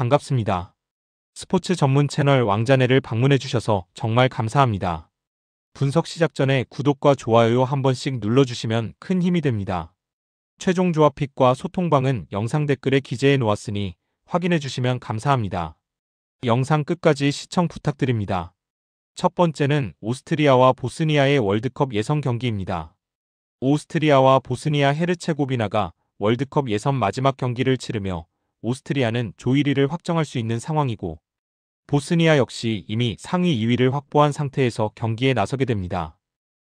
반갑습니다. 스포츠 전문 채널 왕자네를 방문해주셔서 정말 감사합니다. 분석 시작 전에 구독과 좋아요 한 번씩 눌러주시면 큰 힘이 됩니다. 최종 조합픽과 소통방은 영상 댓글에 기재해 놓았으니 확인해주시면 감사합니다. 영상 끝까지 시청 부탁드립니다. 첫 번째는 오스트리아와 보스니아의 월드컵 예선 경기입니다. 오스트리아와 보스니아 헤르체고비나가 월드컵 예선 마지막 경기를 치르며 오스트리아는 조 1위를 확정할 수 있는 상황이고 보스니아 역시 이미 상위 2위를 확보한 상태에서 경기에 나서게 됩니다.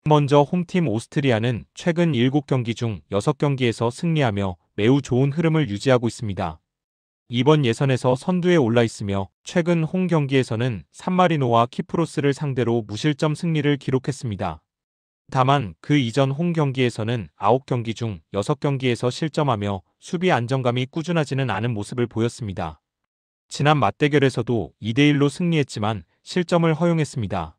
먼저 홈팀 오스트리아는 최근 7경기 중 6경기에서 승리하며 매우 좋은 흐름을 유지하고 있습니다. 이번 예선에서 선두에 올라 있으며 최근 홈 경기에서는 산마리노와 키프로스를 상대로 무실점 승리를 기록했습니다. 다만 그 이전 홈 경기에서는 9경기 중 6경기에서 실점하며 수비 안정감이 꾸준하지는 않은 모습을 보였습니다. 지난 맞대결에서도 2대1로 승리했지만 실점을 허용했습니다.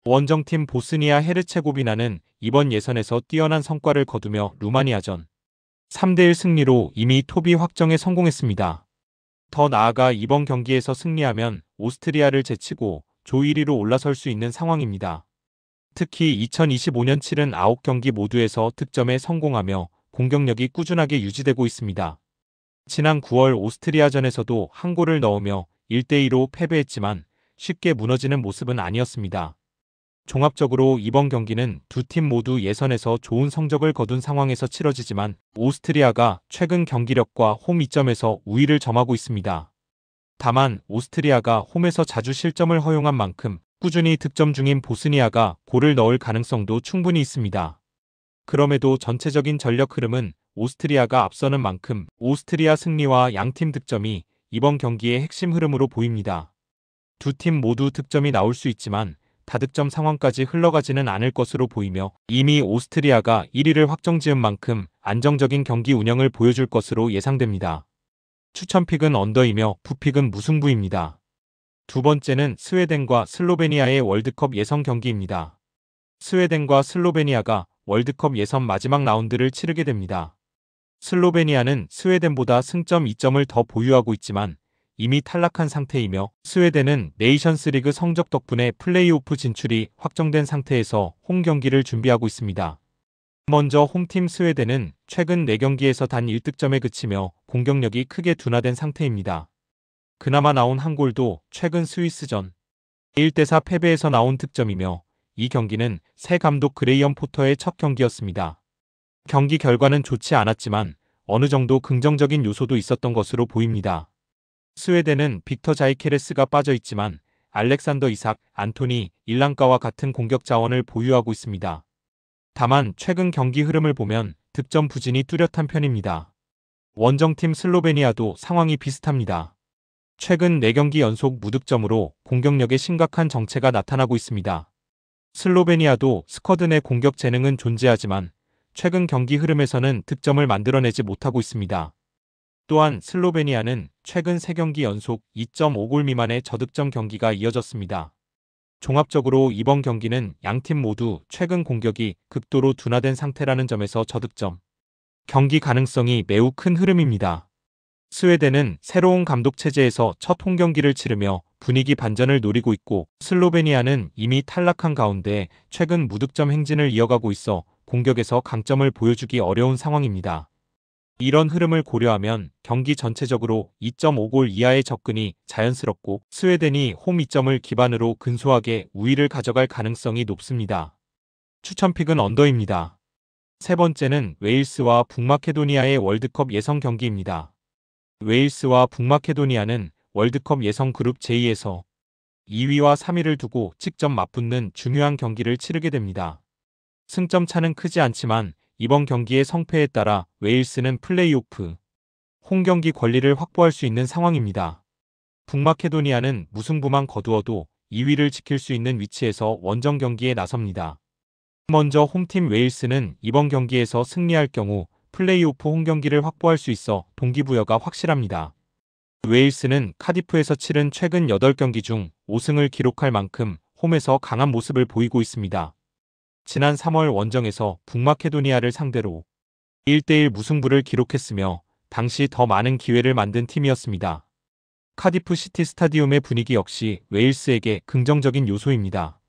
원정팀 보스니아 헤르체고비나는 이번 예선에서 뛰어난 성과를 거두며 루마니아전 3대1 승리로 이미 토비 확정에 성공했습니다. 더 나아가 이번 경기에서 승리하면 오스트리아를 제치고 조 1위로 올라설 수 있는 상황입니다. 특히 2025년 치른 9경기 모두에서 득점에 성공하며 공격력이 꾸준하게 유지되고 있습니다. 지난 9월 오스트리아전에서도 한 골을 넣으며 1대2로 패배했지만 쉽게 무너지는 모습은 아니었습니다. 종합적으로 이번 경기는 두 팀 모두 예선에서 좋은 성적을 거둔 상황에서 치러지지만 오스트리아가 최근 경기력과 홈 이점에서 우위를 점하고 있습니다. 다만 오스트리아가 홈에서 자주 실점을 허용한 만큼 꾸준히 득점 중인 보스니아가 골을 넣을 가능성도 충분히 있습니다. 그럼에도 전체적인 전력 흐름은 오스트리아가 앞서는 만큼 오스트리아 승리와 양팀 득점이 이번 경기의 핵심 흐름으로 보입니다. 두 팀 모두 득점이 나올 수 있지만 다득점 상황까지 흘러가지는 않을 것으로 보이며 이미 오스트리아가 1위를 확정지은 만큼 안정적인 경기 운영을 보여줄 것으로 예상됩니다. 추천픽은 언더이며 부픽은 무승부입니다. 두 번째는 스웨덴과 슬로베니아의 월드컵 예선 경기입니다. 스웨덴과 슬로베니아가 월드컵 예선 마지막 라운드를 치르게 됩니다. 슬로베니아는 스웨덴보다 승점 2점을 더 보유하고 있지만 이미 탈락한 상태이며 스웨덴은 네이션스리그 성적 덕분에 플레이오프 진출이 확정된 상태에서 홈 경기를 준비하고 있습니다. 먼저 홈팀 스웨덴은 최근 4경기에서 단 1득점에 그치며 공격력이 크게 둔화된 상태입니다. 그나마 나온 한 골도 최근 스위스전 1대4 패배에서 나온 득점이며 이 경기는 새 감독 그레이엄 포터의 첫 경기였습니다. 경기 결과는 좋지 않았지만 어느 정도 긍정적인 요소도 있었던 것으로 보입니다. 스웨덴은 빅터 자이케레스가 빠져있지만 알렉산더 이삭, 안토니, 일랑가와 같은 공격 자원을 보유하고 있습니다. 다만 최근 경기 흐름을 보면 득점 부진이 뚜렷한 편입니다. 원정팀 슬로베니아도 상황이 비슷합니다. 최근 4경기 연속 무득점으로 공격력에 심각한 정체가 나타나고 있습니다. 슬로베니아도 스쿼드 내 공격 재능은 존재하지만 최근 경기 흐름에서는 득점을 만들어내지 못하고 있습니다. 또한 슬로베니아는 최근 3경기 연속 2.5골 미만의 저득점 경기가 이어졌습니다. 종합적으로 이번 경기는 양팀 모두 최근 공격이 극도로 둔화된 상태라는 점에서 저득점 경기 가능성이 매우 큰 흐름입니다. 스웨덴은 새로운 감독 체제에서 첫 홈경기를 치르며 분위기 반전을 노리고 있고 슬로베니아는 이미 탈락한 가운데 최근 무득점 행진을 이어가고 있어 공격에서 강점을 보여주기 어려운 상황입니다. 이런 흐름을 고려하면 경기 전체적으로 2.5골 이하의 접근이 자연스럽고 스웨덴이 홈 2점을 기반으로 근소하게 우위를 가져갈 가능성이 높습니다. 추천픽은 언더입니다. 세 번째는 웨일스와 북마케도니아의 월드컵 예선 경기입니다. 웨일스와 북마케도니아는 월드컵 예선 그룹 J에서 2위와 3위를 두고 직접 맞붙는 중요한 경기를 치르게 됩니다. 승점 차는 크지 않지만 이번 경기의 성패에 따라 웨일스는 플레이오프 홈 경기 권리를 확보할 수 있는 상황입니다. 북마케도니아는 무승부만 거두어도 2위를 지킬 수 있는 위치에서 원정 경기에 나섭니다. 먼저 홈팀 웨일스는 이번 경기에서 승리할 경우 플레이오프 홈 경기를 확보할 수 있어 동기부여가 확실합니다. 웨일스는 카디프에서 치른 최근 8경기 중 5승을 기록할 만큼 홈에서 강한 모습을 보이고 있습니다. 지난 3월 원정에서 북마케도니아를 상대로 1대1 무승부를 기록했으며 당시 더 많은 기회를 만든 팀이었습니다. 카디프 시티 스타디움의 분위기 역시 웨일스에게 긍정적인 요소입니다.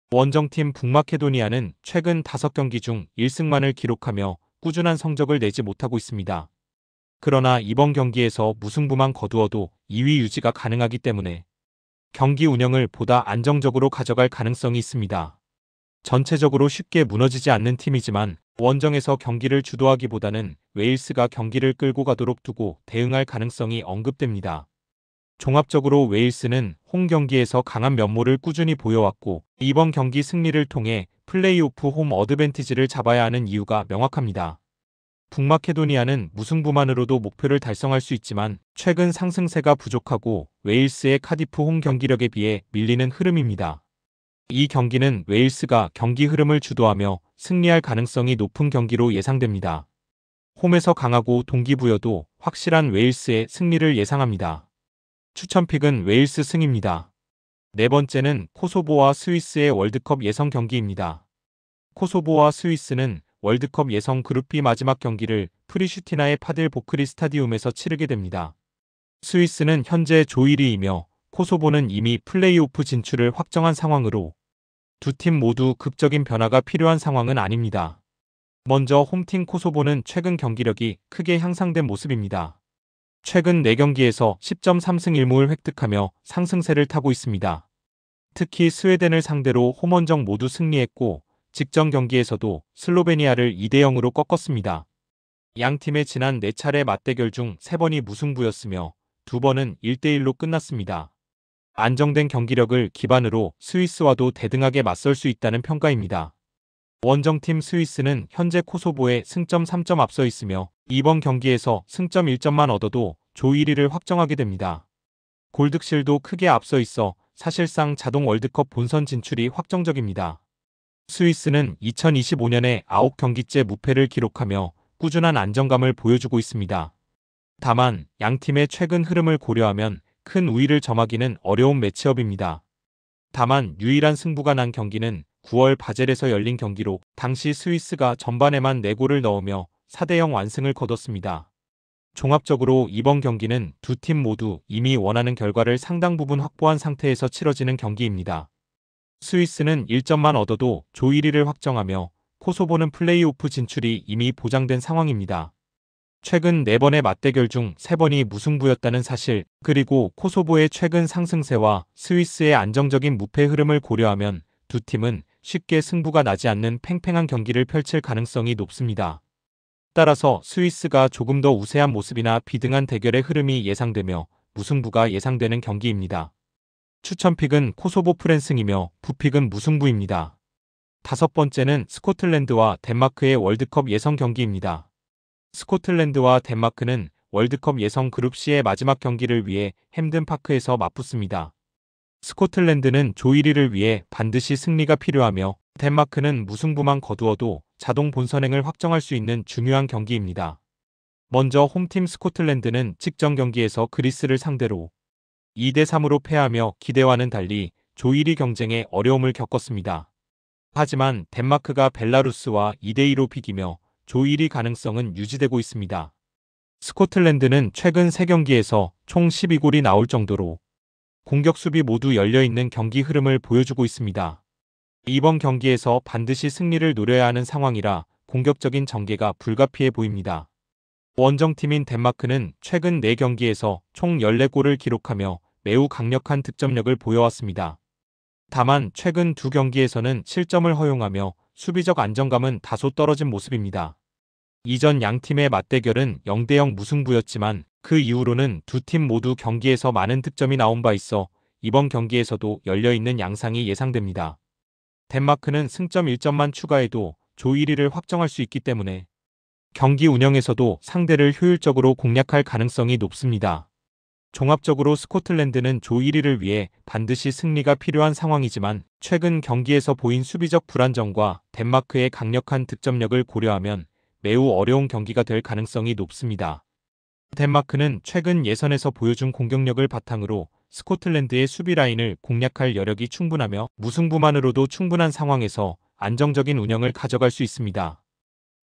원정팀 북마케도니아는 최근 5경기 중 1승만을 기록하며 꾸준한 성적을 내지 못하고 있습니다. 그러나 이번 경기에서 무승부만 거두어도 2위 유지가 가능하기 때문에 경기 운영을 보다 안정적으로 가져갈 가능성이 있습니다. 전체적으로 쉽게 무너지지 않는 팀이지만 원정에서 경기를 주도하기보다는 웨일스가 경기를 끌고 가도록 두고 대응할 가능성이 언급됩니다. 종합적으로 웨일스는 홈 경기에서 강한 면모를 꾸준히 보여왔고 이번 경기 승리를 통해 플레이오프 홈 어드밴티지를 잡아야 하는 이유가 명확합니다. 북마케도니아는 무승부만으로도 목표를 달성할 수 있지만 최근 상승세가 부족하고 웨일스의 카디프 홈 경기력에 비해 밀리는 흐름입니다. 이 경기는 웨일스가 경기 흐름을 주도하며 승리할 가능성이 높은 경기로 예상됩니다. 홈에서 강하고 동기부여도 확실한 웨일스의 승리를 예상합니다. 추천픽은 웨일스 승입니다. 네 번째는 코소보와 스위스의 월드컵 예선 경기입니다. 코소보와 스위스는 월드컵 예선 그룹 B 마지막 경기를 프리슈티나의 파델 보크리 스타디움에서 치르게 됩니다. 스위스는 현재 조 1위이며 코소보는 이미 플레이오프 진출을 확정한 상황으로 두 팀 모두 극적인 변화가 필요한 상황은 아닙니다. 먼저 홈팀 코소보는 최근 경기력이 크게 향상된 모습입니다. 최근 4경기에서 10.3승 1무를 획득하며 상승세를 타고 있습니다. 특히 스웨덴을 상대로 홈원정 모두 승리했고 직전 경기에서도 슬로베니아를 2대0으로 꺾었습니다. 양 팀의 지난 4차례 맞대결 중 3번이 무승부였으며 2번은 1대1로 끝났습니다. 안정된 경기력을 기반으로 스위스와도 대등하게 맞설 수 있다는 평가입니다. 원정팀 스위스는 현재 코소보에 승점 3점 앞서 있으며 이번 경기에서 승점 1점만 얻어도 조 1위를 확정하게 됩니다. 골득실도 크게 앞서 있어 사실상 자동 월드컵 본선 진출이 확정적입니다. 스위스는 2025년에 9경기째 무패를 기록하며 꾸준한 안정감을 보여주고 있습니다. 다만 양팀의 최근 흐름을 고려하면 큰 우위를 점하기는 어려운 매치업입니다. 다만 유일한 승부가 난 경기는 9월 바젤에서 열린 경기로 당시 스위스가 전반에만 4골을 넣으며 4대0 완승을 거뒀습니다. 종합적으로 이번 경기는 두 팀 모두 이미 원하는 결과를 상당 부분 확보한 상태에서 치러지는 경기입니다. 스위스는 1점만 얻어도 조 1위를 확정하며 코소보는 플레이오프 진출이 이미 보장된 상황입니다. 최근 4번의 맞대결 중 3번이 무승부였다는 사실, 그리고 코소보의 최근 상승세와 스위스의 안정적인 무패 흐름을 고려하면 두 팀은 쉽게 승부가 나지 않는 팽팽한 경기를 펼칠 가능성이 높습니다. 따라서 스위스가 조금 더 우세한 모습이나 비등한 대결의 흐름이 예상되며 무승부가 예상되는 경기입니다. 추천픽은 코소보 프랜승이며 부픽은 무승부입니다. 5번째는 스코틀랜드와 덴마크의 월드컵 예선 경기입니다. 스코틀랜드와 덴마크는 월드컵 예선 그룹 C의 마지막 경기를 위해 햄든 파크에서 맞붙습니다. 스코틀랜드는 조 1위를 위해 반드시 승리가 필요하며 덴마크는 무승부만 거두어도 자동 본선행을 확정할 수 있는 중요한 경기입니다. 먼저 홈팀 스코틀랜드는 직전 경기에서 그리스를 상대로 2대3으로 패하며 기대와는 달리 조 1위 경쟁에 어려움을 겪었습니다. 하지만 덴마크가 벨라루스와 2대2로 비기며 조 1위 가능성은 유지되고 있습니다. 스코틀랜드는 최근 3경기에서 총 12골이 나올 정도로 공격 수비 모두 열려있는 경기 흐름을 보여주고 있습니다. 이번 경기에서 반드시 승리를 노려야 하는 상황이라 공격적인 전개가 불가피해 보입니다. 원정팀인 덴마크는 최근 4경기에서 총 14골을 기록하며 매우 강력한 득점력을 보여왔습니다. 다만 최근 2경기에서는 실점을 허용하며 수비적 안정감은 다소 떨어진 모습입니다. 이전 양팀의 맞대결은 0대0 무승부였지만 그 이후로는 두 팀 모두 경기에서 많은 득점이 나온 바 있어 이번 경기에서도 열려있는 양상이 예상됩니다. 덴마크는 승점 1점만 추가해도 조 1위를 확정할 수 있기 때문에 경기 운영에서도 상대를 효율적으로 공략할 가능성이 높습니다. 종합적으로 스코틀랜드는 조 1위를 위해 반드시 승리가 필요한 상황이지만 최근 경기에서 보인 수비적 불안정과 덴마크의 강력한 득점력을 고려하면 매우 어려운 경기가 될 가능성이 높습니다. 덴마크는 최근 예선에서 보여준 공격력을 바탕으로 스코틀랜드의 수비 라인을 공략할 여력이 충분하며 무승부만으로도 충분한 상황에서 안정적인 운영을 가져갈 수 있습니다.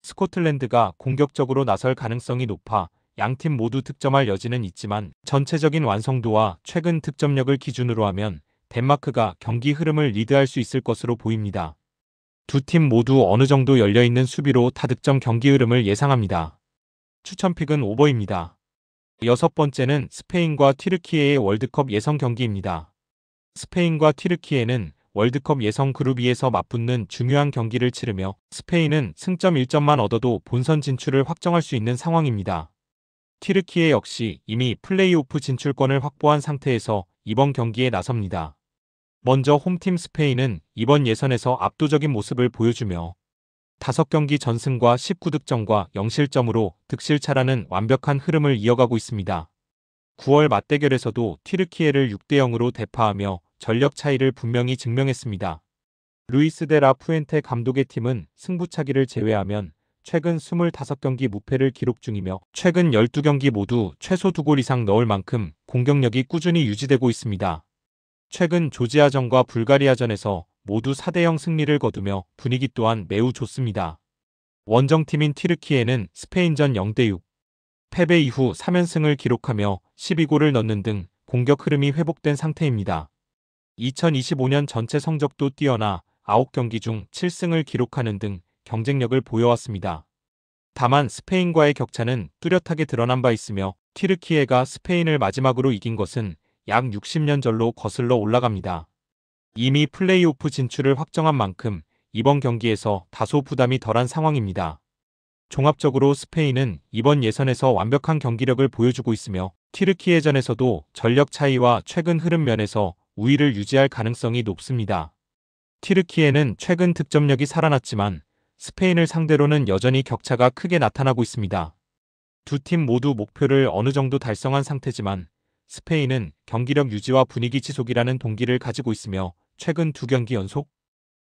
스코틀랜드가 공격적으로 나설 가능성이 높아 양팀 모두 득점할 여지는 있지만 전체적인 완성도와 최근 득점력을 기준으로 하면 덴마크가 경기 흐름을 리드할 수 있을 것으로 보입니다. 두 팀 모두 어느 정도 열려있는 수비로 다득점 경기 흐름을 예상합니다. 추천픽은 오버입니다. 여섯 번째는 스페인과 튀르키예의 월드컵 예선 경기입니다. 스페인과 튀르키예는 월드컵 예선 그룹 2에서 맞붙는 중요한 경기를 치르며 스페인은 승점 1점만 얻어도 본선 진출을 확정할 수 있는 상황입니다. 튀르키예 역시 이미 플레이오프 진출권을 확보한 상태에서 이번 경기에 나섭니다. 먼저 홈팀 스페인은 이번 예선에서 압도적인 모습을 보여주며 5경기 전승과 19득점과 0실점으로 득실차라는 완벽한 흐름을 이어가고 있습니다. 9월 맞대결에서도 튀르키예를 6대0으로 대파하며 전력 차이를 분명히 증명했습니다. 루이스 데 라 푸엔테 감독의 팀은 승부차기를 제외하면 최근 25경기 무패를 기록 중이며 최근 12경기 모두 최소 2골 이상 넣을 만큼 공격력이 꾸준히 유지되고 있습니다. 최근 조지아전과 불가리아전에서 모두 4대0 승리를 거두며 분위기 또한 매우 좋습니다. 원정팀인 튀르키예는 스페인전 0대6 패배 이후 3연승을 기록하며 12골을 넣는 등 공격 흐름이 회복된 상태입니다. 2025년 전체 성적도 뛰어나 9경기 중 7승을 기록하는 등 경쟁력을 보여왔습니다. 다만 스페인과의 격차는 뚜렷하게 드러난 바 있으며 튀르키예가 스페인을 마지막으로 이긴 것은 약 60년 전로 거슬러 올라갑니다. 이미 플레이오프 진출을 확정한 만큼 이번 경기에서 다소 부담이 덜한 상황입니다. 종합적으로 스페인은 이번 예선에서 완벽한 경기력을 보여주고 있으며 튀르키예전에서도 전력 차이와 최근 흐름 면에서 우위를 유지할 가능성이 높습니다. 튀르키예는 최근 득점력이 살아났지만 스페인을 상대로는 여전히 격차가 크게 나타나고 있습니다. 두 팀 모두 목표를 어느 정도 달성한 상태지만 스페인은 경기력 유지와 분위기 지속이라는 동기를 가지고 있으며 최근 2경기 연속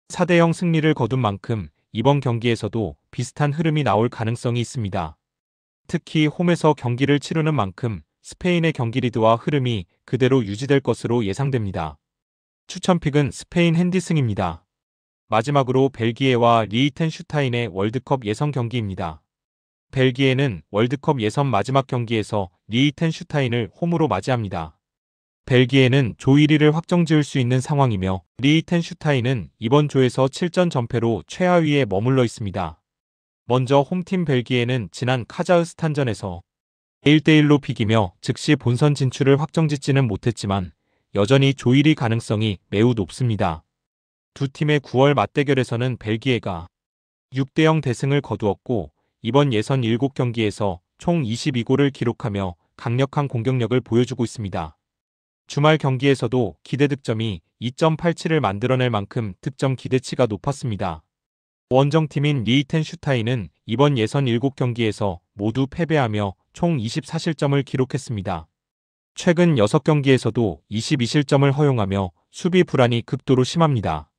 4대0 승리를 거둔 만큼 이번 경기에서도 비슷한 흐름이 나올 가능성이 있습니다. 특히 홈에서 경기를 치르는 만큼 스페인의 경기 리드와 흐름이 그대로 유지될 것으로 예상됩니다. 추천픽은 스페인 핸디승입니다. 마지막으로 벨기에와 리히텐슈타인의 월드컵 예선 경기입니다. 벨기에는 월드컵 예선 마지막 경기에서 리히텐슈타인을 홈으로 맞이합니다. 벨기에는 조 1위를 확정지을 수 있는 상황이며 리히텐슈타인은 이번 조에서 7전 전패로 최하위에 머물러 있습니다. 먼저 홈팀 벨기에는 지난 카자흐스탄전에서 1대1로 비기며 즉시 본선 진출을 확정짓지는 못했지만 여전히 조 1위 가능성이 매우 높습니다. 두 팀의 9월 맞대결에서는 벨기에가 6대0 대승을 거두었고 이번 예선 7경기에서 총 22골을 기록하며 강력한 공격력을 보여주고 있습니다. 주말 경기에서도 기대 득점이 2.87을 만들어낼 만큼 득점 기대치가 높았습니다. 원정팀인 리히텐슈타인은 이번 예선 7경기에서 모두 패배하며 총 24실점을 기록했습니다. 최근 6경기에서도 22실점을 허용하며 수비 불안이 극도로 심합니다.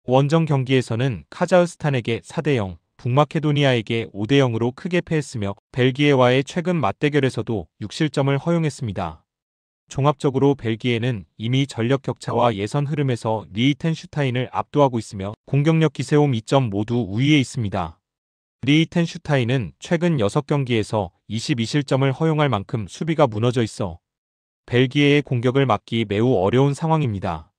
원정 경기에서는 카자흐스탄에게 4대0, 북마케도니아에게 5대0으로 크게 패했으며 벨기에와의 최근 맞대결에서도 6실점을 허용했습니다. 종합적으로 벨기에는 이미 전력 격차와 예선 흐름에서 리히텐슈타인을 압도하고 있으며 공격력 기세홈 2점 모두 우위에 있습니다. 리히텐슈타인은 최근 6경기에서 22실점을 허용할 만큼 수비가 무너져 있어 벨기에의 공격을 막기 매우 어려운 상황입니다.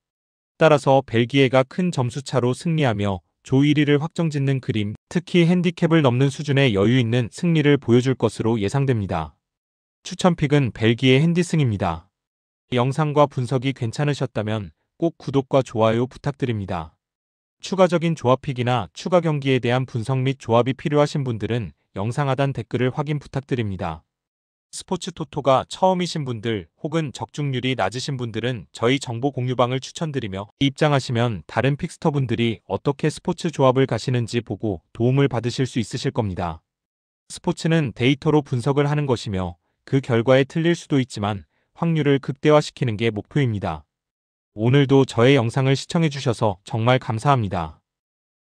따라서 벨기에가 큰 점수차로 승리하며 조 1위를 확정짓는 그림, 특히 핸디캡을 넘는 수준의 여유 있는 승리를 보여줄 것으로 예상됩니다. 추천픽은 벨기에 핸디승입니다. 영상과 분석이 괜찮으셨다면 꼭 구독과 좋아요 부탁드립니다. 추가적인 조합픽이나 추가 경기에 대한 분석 및 조합이 필요하신 분들은 영상 하단 댓글을 확인 부탁드립니다. 스포츠 토토가 처음이신 분들 혹은 적중률이 낮으신 분들은 저희 정보 공유방을 추천드리며 입장하시면 다른 픽스터분들이 어떻게 스포츠 조합을 가시는지 보고 도움을 받으실 수 있으실 겁니다. 스포츠는 데이터로 분석을 하는 것이며 그 결과에 틀릴 수도 있지만 확률을 극대화시키는 게 목표입니다. 오늘도 저의 영상을 시청해주셔서 정말 감사합니다.